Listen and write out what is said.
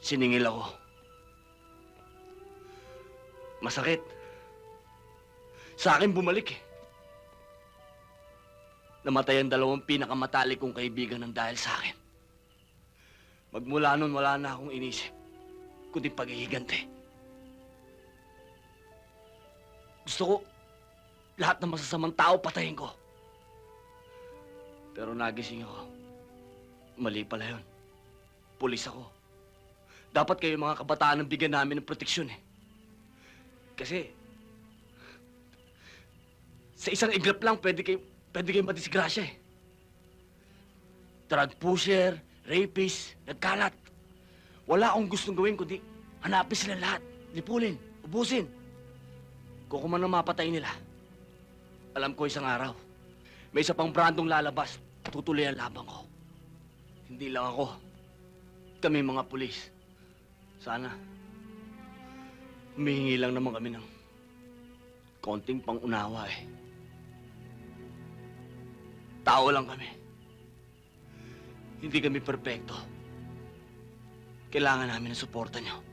Siningil ako. Masakit. Sa akin bumalik eh. Namatay ang dalawang pinakamatalik kong kaibigan ng dahil sa akin. Magmula nun, wala na akong inisip, kundi paghihiganti. Gusto ko, lahat ng masasamang tao patayin ko. Pero nagising ako. Mali pala yun. Pulis ako. Dapat kayo mga kabataan ang bigyan namin ng proteksyon eh. Kasi, sa isang iglap lang, pwede kayo madisgrasya eh. Drug pusher, rapist, nagkalat. Wala akong gustong gawin kundi hanapin sila lahat, lipulin, ubusin. Kung man ang mapatay nila, alam ko isang araw, may isa pang brandong lalabas, tutuloy ang laban ko. Hindi lang ako, kami mga pulis. Sana, humihingi lang naman kami ng konting pang-unawa eh. Tao lang kami. Hindi kami perpekto. Kailangan namin ng suporta niyo.